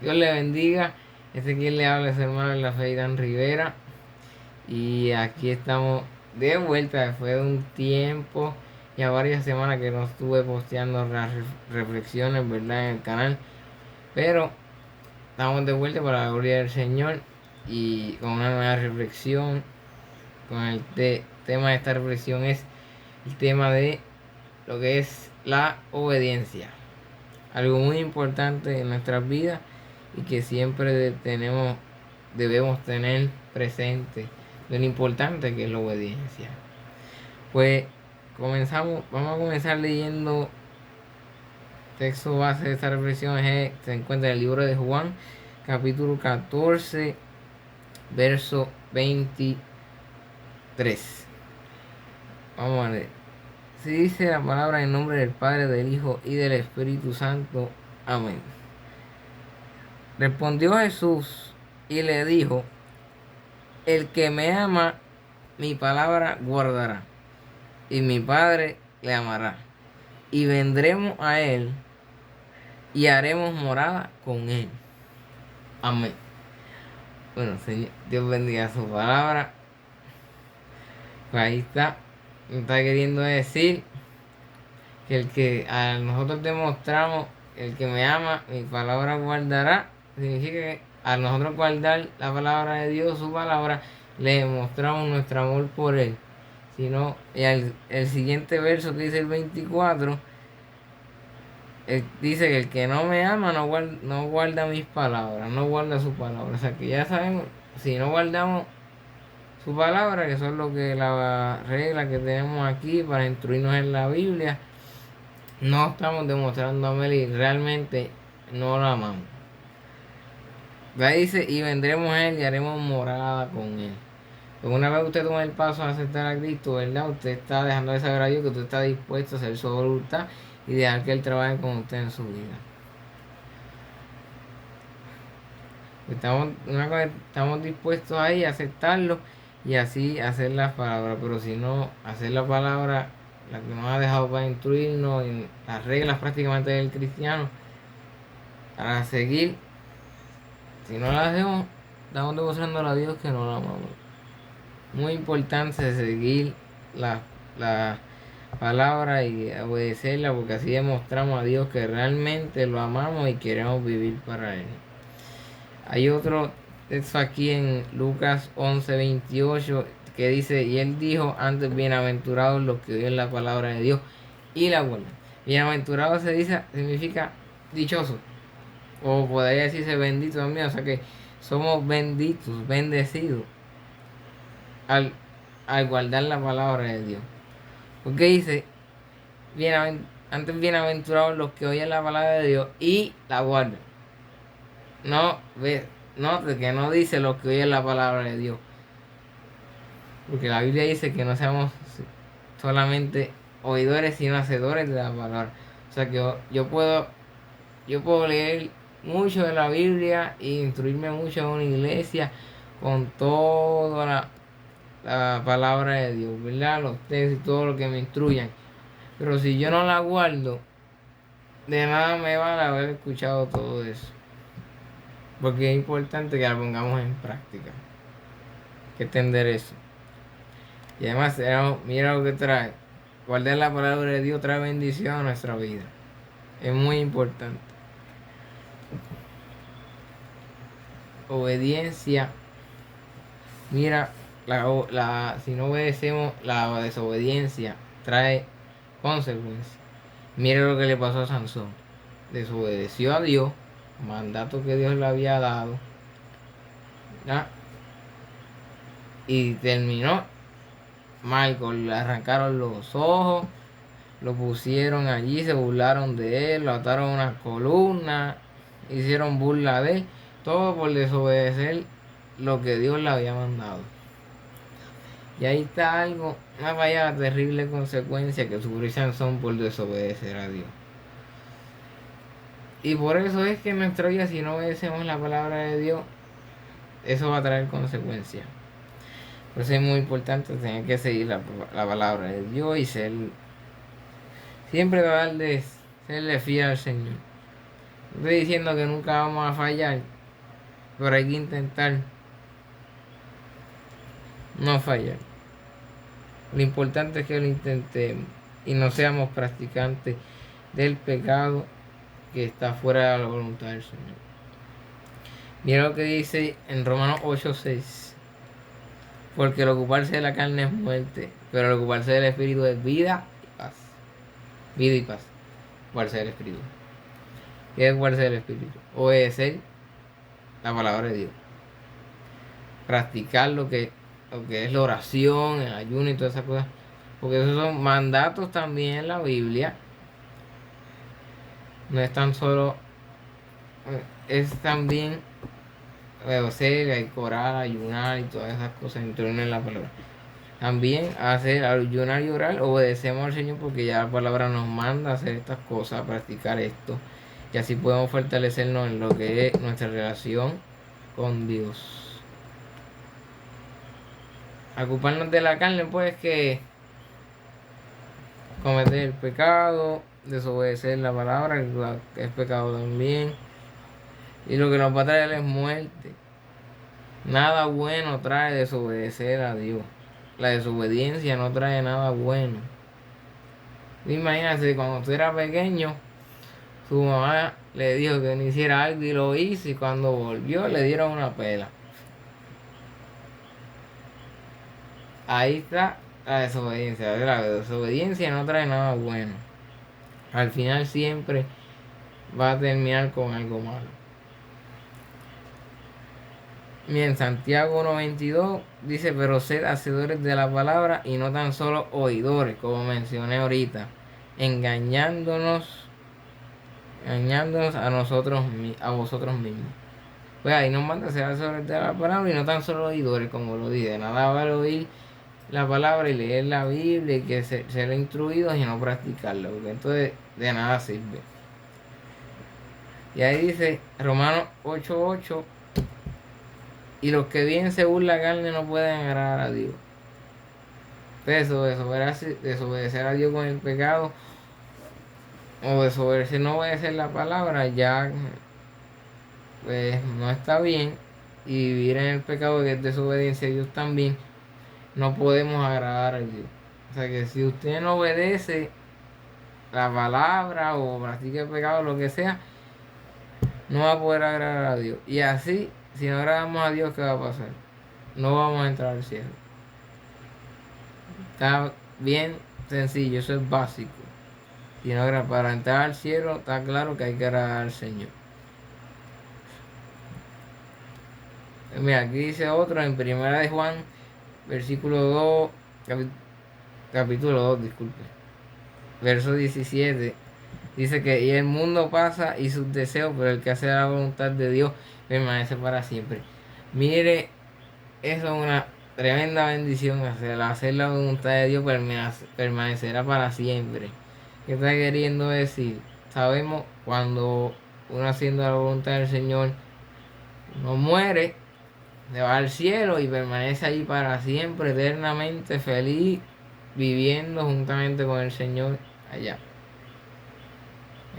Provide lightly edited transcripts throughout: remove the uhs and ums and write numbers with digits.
Dios le bendiga. Quien le habla es su hermano en la fe, Dan Rivera. Y aquí estamos de vuelta después de un tiempo, ya varias semanas que no estuve posteando las reflexiones, ¿verdad? En el canal. Pero estamos de vuelta para la gloria del Señor y con una nueva reflexión. Con el tema de esta reflexión es el tema de lo que es la obediencia. Algo muy importante en nuestras vidas y que siempre debemos tener presente de lo importante que es la obediencia. Pues vamos a comenzar leyendo texto base de esta reflexión. Se encuentra en el libro de Juan, capítulo 14, verso 23. Vamos a leer. Se dice la palabra en nombre del Padre, del Hijo y del Espíritu Santo. Amén. Respondió Jesús y le dijo: el que me ama, mi palabra guardará, y mi Padre le amará, y vendremos a él y haremos morada con él. Amén. Bueno, Señor, Dios bendiga su palabra. Pues ahí está. Me está queriendo decir que el que a nosotros demostramos, el que me ama, mi palabra guardará. Significa que a nosotros guardar la palabra de Dios, su palabra, le demostramos nuestro amor por él. Sino, el siguiente verso que dice el 24, dice que el que no me ama no guarda mis palabras, no guarda su palabra. O sea que ya sabemos, si no guardamos su palabra, que eso es lo que la regla que tenemos aquí para instruirnos en la Biblia, no estamos demostrando amor y realmente no lo amamos. Ahí dice, y vendremos a él y haremos morada con él. Pues una vez usted toma el paso a aceptar a Cristo, ¿verdad? Usted está dejando de saber a Dios que usted está dispuesto a hacer su voluntad y dejar que Él trabaje con usted en su vida. Estamos dispuestos ahí a aceptarlo y así hacer las palabras, pero si no, hacer la palabra, la que nos ha dejado para instruirnos en las reglas prácticamente del cristiano, para seguir, si no las hacemos, estamos demostrando a Dios que no la amamos. Muy importante seguir la palabra y obedecerla, porque así demostramos a Dios que realmente lo amamos y queremos vivir para Él. Hay otro texto aquí en Lucas 11:28 que dice: y él dijo antes, bienaventurados los que oyen la palabra de Dios y la guardan. Bienaventurado significa dichoso, o podría decirse bendito también. O sea que somos benditos, bendecidos al guardar la palabra de Dios. Porque dice, antes bienaventurados los que oyen la palabra de Dios y la guardan. No, note que no dice los que oyen la palabra de Dios. Porque la Biblia dice que no seamos solamente oidores, sino hacedores de la palabra. O sea que yo puedo leer mucho de la Biblia e instruirme mucho en una iglesia con toda la palabra de Dios, ¿verdad? Los textos y todo lo que me instruyan. Pero si yo no la guardo, de nada me vale haber escuchado todo eso. Porque es importante que la pongamos en práctica. Hay que entender eso. Y además, mira lo que trae. Guardar la palabra de Dios trae bendición a nuestra vida. Es muy importante. Obediencia. Mira, si no obedecemos, la desobediencia trae consecuencias. Mira lo que le pasó a Sansón. Desobedeció a Dios, mandato que Dios le había dado, ¿ya? Y terminó mal, le arrancaron los ojos, lo pusieron allí, se burlaron de él, lo ataron a una columna, hicieron burla de él, todo por desobedecer lo que Dios le había mandado. Y ahí está una vaya terrible consecuencia que sufrió Sansón por desobedecer a Dios. Y por eso es que en nuestra vida, si no obedecemos la palabra de Dios, eso va a traer consecuencias. Por eso es muy importante tener que seguir la palabra de Dios y siempre serle fiel al Señor. No estoy diciendo que nunca vamos a fallar, pero hay que intentar no fallar. Lo importante es que lo intentemos y no seamos practicantes del pecado que está fuera de la voluntad del Señor. Mira lo que dice en Romanos 8:6. Porque el ocuparse de la carne es muerte, pero el ocuparse del Espíritu es vida y paz. Vida y paz. Ocuparse del Espíritu. ¿Qué es ocuparse del Espíritu? Obedecer la palabra de Dios. Practicar lo que es la oración, el ayuno y todas esas cosas. Porque esos son mandatos también en la Biblia. No es tan solo, es también obedecer, el orar, ayunar y todas esas cosas, incluyen en la palabra. También hacer, ayunar y orar, obedecemos al Señor porque ya la palabra nos manda a hacer estas cosas, a practicar esto. Y así podemos fortalecernos en lo que es nuestra relación con Dios. Ocuparnos de la carne, pues, que cometer el pecado, desobedecer la palabra, que es pecado también. Y lo que nos va a traer es muerte. Nada bueno trae desobedecer a Dios. La desobediencia no trae nada bueno. Imagínate, cuando tú eras pequeño, su mamá le dijo que no hiciera algo y lo hizo, y cuando volvió le dieron una pela. Ahí está la desobediencia. La desobediencia no trae nada bueno. Al final siempre va a terminar con algo malo. Bien, Santiago 1:22 dice, pero sed hacedores de la palabra y no tan solo oidores, como mencioné ahorita, engañándonos a vosotros mismos. Pues ahí nos manda a ser hacedores de la palabra y no tan solo oidores, como lo dije. De nada vale oír la palabra y leer la Biblia y que ser instruidos y no practicarla, porque entonces de nada sirve. Y ahí dice Romanos 8:8, y los que viven según la carne no pueden agradar a Dios. Desobedecer a Dios con el pecado o desobedecer, no obedecer la palabra, ya pues no está bien. Y vivir en el pecado, que es desobediencia a Dios también, no podemos agradar a Dios. O sea que si usted no obedece la palabra o practica el pecado, lo que sea, no va a poder agradar a Dios. Y así, si no agradamos a Dios, ¿qué va a pasar? No vamos a entrar al cielo. Está bien sencillo, eso es básico. Si no, para entrar al cielo está claro que hay que agradar al Señor. Mira, aquí dice otro en Primera de Juan, versículo 2, capítulo 2, disculpe, verso 17. Dice que y el mundo pasa y sus deseos, pero el que hace la voluntad de Dios permanece para siempre. Mire, eso es una tremenda bendición. Hacer la voluntad de Dios permanecerá para siempre. ¿Qué está queriendo decir? Sabemos cuando uno haciendo la voluntad del Señor no muere, se va al cielo y permanece allí para siempre, eternamente feliz, viviendo juntamente con el Señor allá,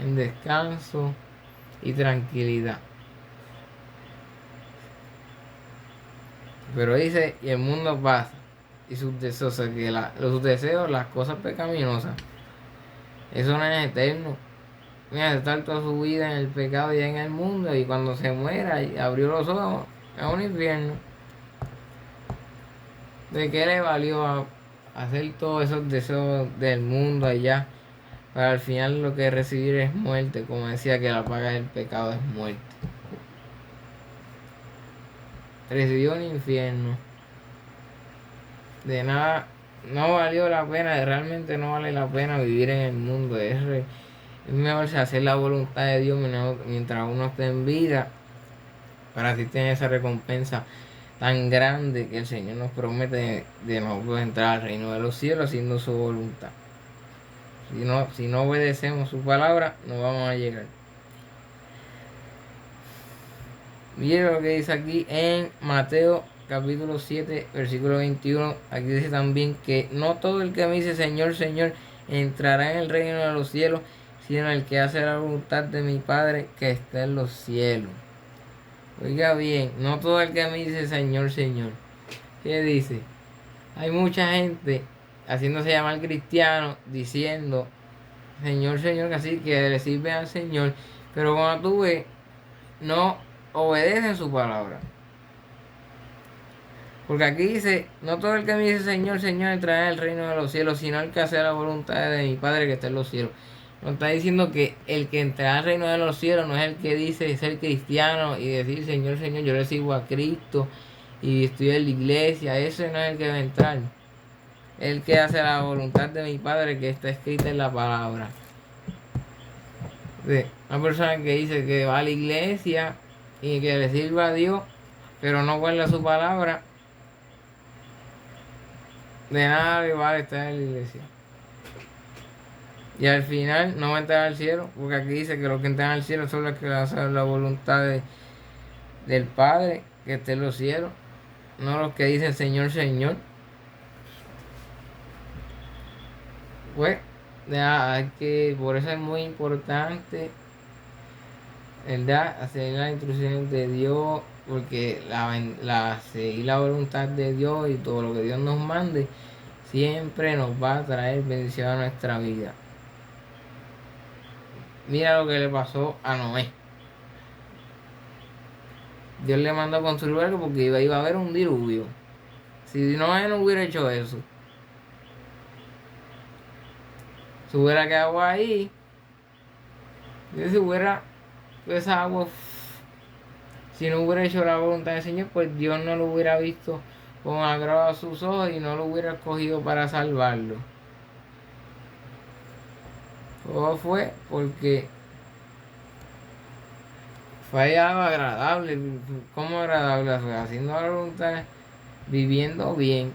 en descanso y tranquilidad. Pero dice, y el mundo pasa, y sus deseos, o sea, que los deseos, las cosas pecaminosas, eso no es eterno. Mira, estar toda su vida en el pecado y en el mundo, y cuando se muera y abrió los ojos, es un infierno. ¿De qué le valió hacer todos esos deseos del mundo allá? Para al final lo que recibir es muerte, como decía, que la paga del pecado es muerte. Recibió un infierno. De nada, no valió la pena, realmente no vale la pena vivir en el mundo. Es mejor hacer la voluntad de Dios mientras uno esté en vida, para así tener esa recompensa tan grande que el Señor nos promete de nosotros entrar al reino de los cielos haciendo su voluntad. Si no obedecemos su palabra, no vamos a llegar. Miren lo que dice aquí en Mateo capítulo 7, versículo 21. Aquí dice también que no todo el que me dice Señor, Señor, entrará en el reino de los cielos, sino el que hace la voluntad de mi Padre que está en los cielos. Oiga bien, no todo el que me dice Señor, Señor. ¿Qué dice? Hay mucha gente haciéndose llamar cristiano, diciendo Señor, Señor, así que le sirve al Señor, pero cuando tú ves, no obedecen su palabra. Porque aquí dice, no todo el que me dice Señor, Señor entrará en el reino de los cielos, sino el que hace la voluntad de mi Padre que está en los cielos. Nos está diciendo que el que entrará al reino de los cielos no es el que dice ser cristiano y decir Señor, Señor, yo le sigo a Cristo y estoy en la iglesia. Ese no es el que va a entrar. El que hace la voluntad de mi Padre que está escrita en la palabra. Una persona que dice que va a la iglesia y que le sirva a Dios, pero no guarda su palabra, de nada le vale estar en la iglesia. Y al final no va a entrar al cielo, porque aquí dice que los que entran al cielo son los que hacen la voluntad del Padre que está en los cielos, no los que dicen Señor, Señor. Pues, por eso es muy importante, ¿verdad?, hacer las instrucciones de Dios, porque seguir la voluntad de Dios y todo lo que Dios nos mande siempre nos va a traer bendición a nuestra vida. Mira lo que le pasó a Noé. Dios le mandó a construir algo porque iba a haber un diluvio. Si Noé no hubiera hecho eso, se hubiera quedado ahí, y si hubiera esa agua, si no hubiera hecho la voluntad del Señor, pues Dios no lo hubiera visto con agrado a sus ojos y no lo hubiera escogido para salvarlo. Todo fue porque fue algo agradable. ¿Cómo agradable? Haciendo la voluntad, viviendo bien,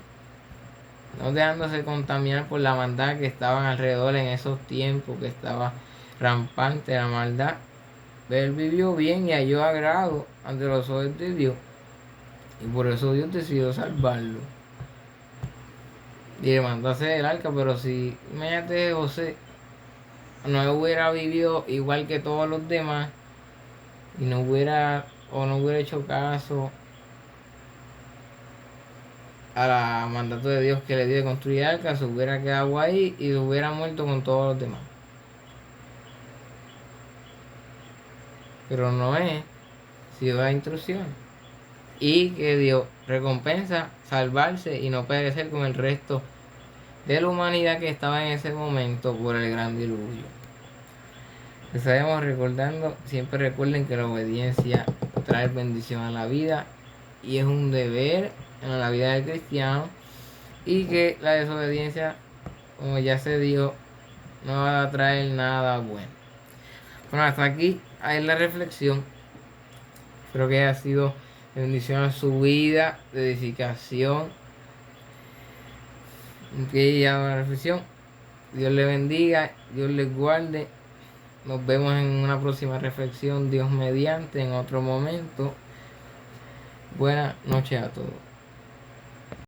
no dejándose contaminar por la maldad que estaban alrededor en esos tiempos, que estaba rampante la maldad. Él vivió bien y halló agrado ante los ojos de Dios, y por eso Dios decidió salvarlo y le mandó a hacer el arca. Pero si, imagínate, José no hubiera vivido igual que todos los demás y no hubiera hecho caso a la mandato de Dios que le dio de construir el arca, se hubiera quedado ahí y se hubiera muerto con todos los demás. Pero Noé siguió la instrucción y que Dios recompensa salvarse y no perecer con el resto de la humanidad que estaba en ese momento por el gran diluvio. Estaremos recordando, siempre recuerden que la obediencia trae bendición a la vida y es un deber en la vida del cristiano, y que la desobediencia, como ya se dijo, no va a traer nada bueno. Bueno, hasta aquí hay la reflexión. Espero que haya sido de bendición a su vida, de edificación. Que ya una reflexión. Dios le bendiga, Dios les guarde. Nos vemos en una próxima reflexión, Dios mediante, en otro momento. Buenas noches a todos.